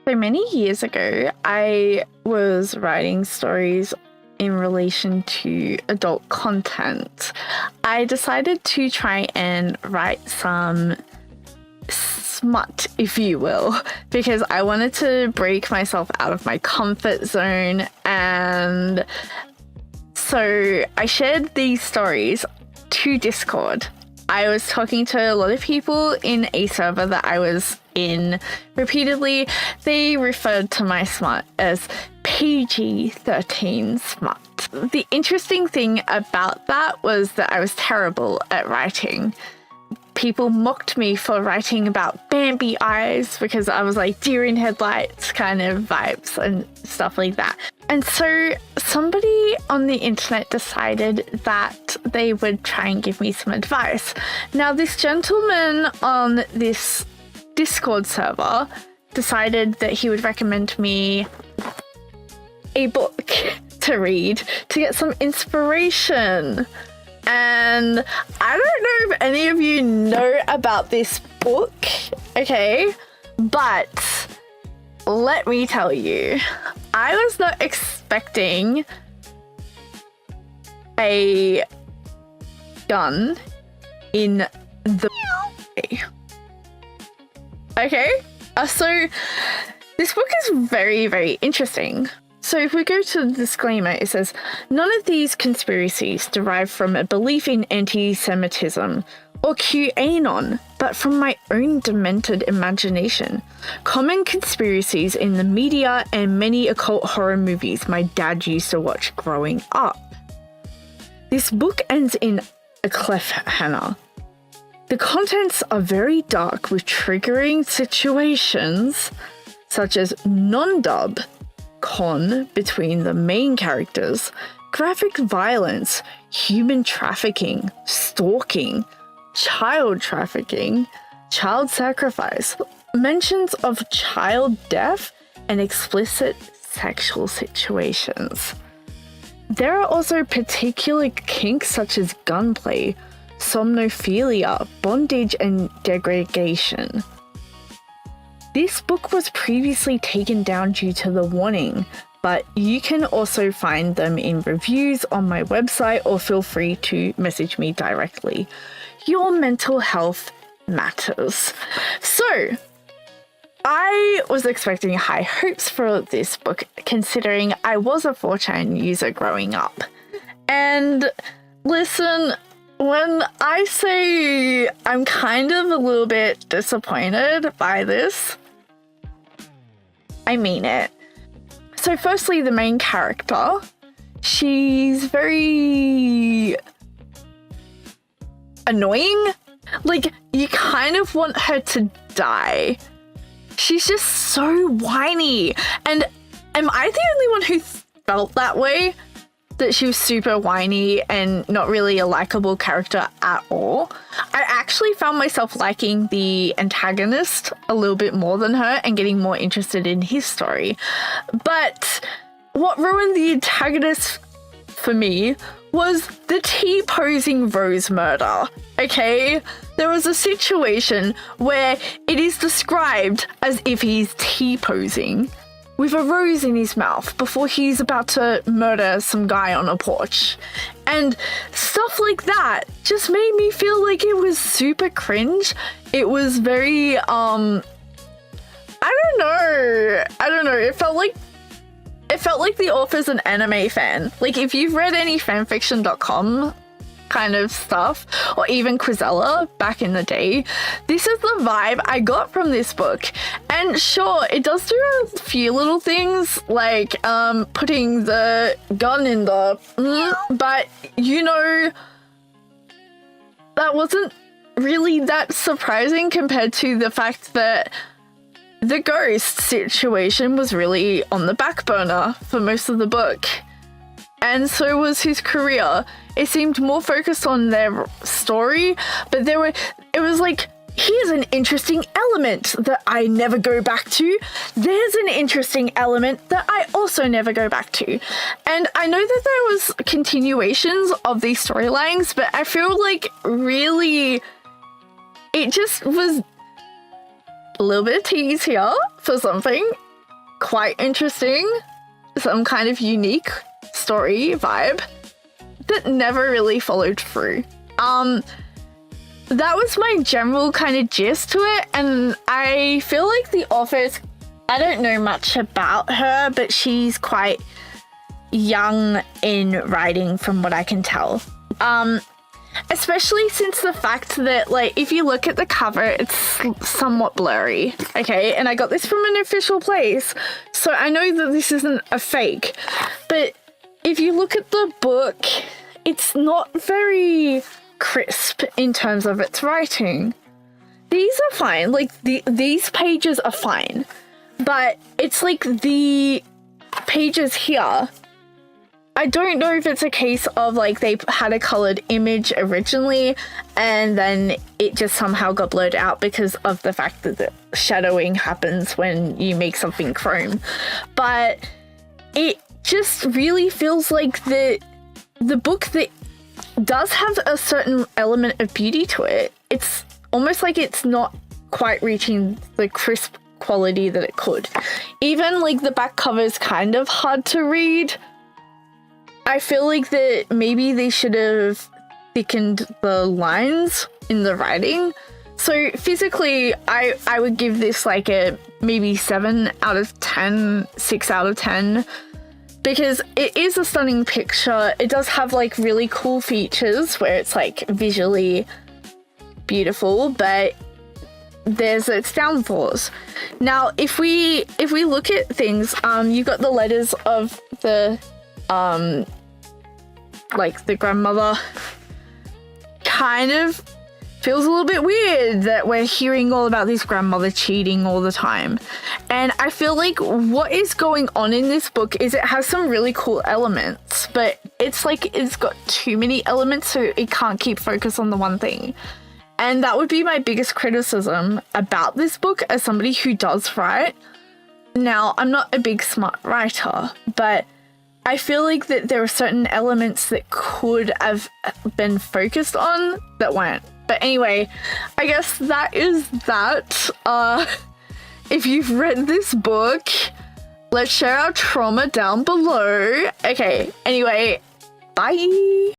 So many years ago, I was writing stories in relation to adult content. I decided to try and write some smut, if you will, because I wanted to break myself out of my comfort zone. And so I shared these stories to Discord. I was talking to a lot of people in a server that I was in repeatedly. They referred to my smut as PG-13 smut. The interesting thing about that was that I was terrible at writing. People mocked me for writing about Bambi eyes because I was like deer in headlights kind of vibes and stuff like that. And so somebody on the internet decided that they would try and give me some advice. Now, this gentleman on this Discord server decided that he would recommend me a book to read to get some inspiration. And I don't know if any of you know about this book, okay? But let me tell you, I was not expecting a gun in the okay? So this book is very, very interesting. So if we go to the disclaimer, it says, none of these conspiracies derive from a belief in anti-Semitism or QAnon, but from my own demented imagination. Common conspiracies in the media and many occult horror movies my dad used to watch growing up. This book ends in a cliffhanger. The contents are very dark with triggering situations such as non-dub, con between the main characters, graphic violence, human trafficking, stalking, child trafficking, child sacrifice, mentions of child death, and explicit sexual situations. There are also particular kinks such as gunplay, somnophilia, bondage, and degradation. This book was previously taken down due to the warning, but you can also find them in reviews on my website or feel free to message me directly. Your mental health matters. So, I was expecting high hopes for this book, considering I was a 4chan user growing up. And listen, when I say I'm kind of a little bit disappointed by this, I mean it. So firstly, the main character, she's very annoying. Like, you kind of want her to die. She's just so whiny. And am I the only one who felt that way? That she was super whiny and not really a likable character at all. I actually found myself liking the antagonist a little bit more than her and getting more interested in his story. But what ruined the antagonist for me was the T-posing Rose murder, okay? There was a situation where it is described as if he's T-posing with a rose in his mouth before he's about to murder some guy on a porch. And stuff like that just made me feel like it was super cringe. It was very, I don't know. It felt like the author's an anime fan. Like, if you've read any fanfiction.com kind of stuff, or even Quizella back in the day, this is the vibe I got from this book. And sure, it does do a few little things, like putting the gun in the but you know, that wasn't really that surprising compared to the fact that the ghost situation was really on the back burner for most of the book. And so was his career. It seemed more focused on their story, but it was like, here's an interesting element that I never go back to. There's an interesting element that I also never go back to. And I know that there was continuations of these storylines, but I feel like really it just was a little bit of tease here for something. quite interesting, some kind of unique story vibe that never really followed through. That was my general kind of gist to it, and I feel like the author's, I don't know much about her, but she's quite young in writing from what I can tell. Especially since the fact that, like, if you look at the cover, it's somewhat blurry, okay? And I got this from an official place, so I know that this isn't a fake. But if you look at the book, it's not very crisp in terms of its writing. These are fine, like, these pages are fine. But it's like the pages here, I don't know if it's a case of like they had a colored image originally and then it just somehow got blurred out because of the fact that the shadowing happens when you make something chrome. But it just really feels like the book that does have a certain element of beauty to it. It's almost like it's not quite reaching the crisp quality that it could. Even like the back cover is kind of hard to read. I feel like that maybe they should have thickened the lines in the writing. So physically, I would give this like a maybe 7 out of 10, 6 out of 10, because it is a stunning picture. It does have like really cool features where it's like visually beautiful, but there's its downfalls. Now, if we look at things, you got the letters of the like the grandmother. Kind of feels a little bit weird that we're hearing all about this grandmother cheating all the time. And I feel like what is going on in this book is it has some really cool elements, but it's like it's got too many elements, so it can't keep focus on the one thing. And that would be my biggest criticism about this book as somebody who does write. Now, I'm not a big smart writer, but I feel like that there are certain elements that could have been focused on that weren't. But anyway, I guess that is that. If you've read this book, let's share our trauma down below. Okay, anyway, bye.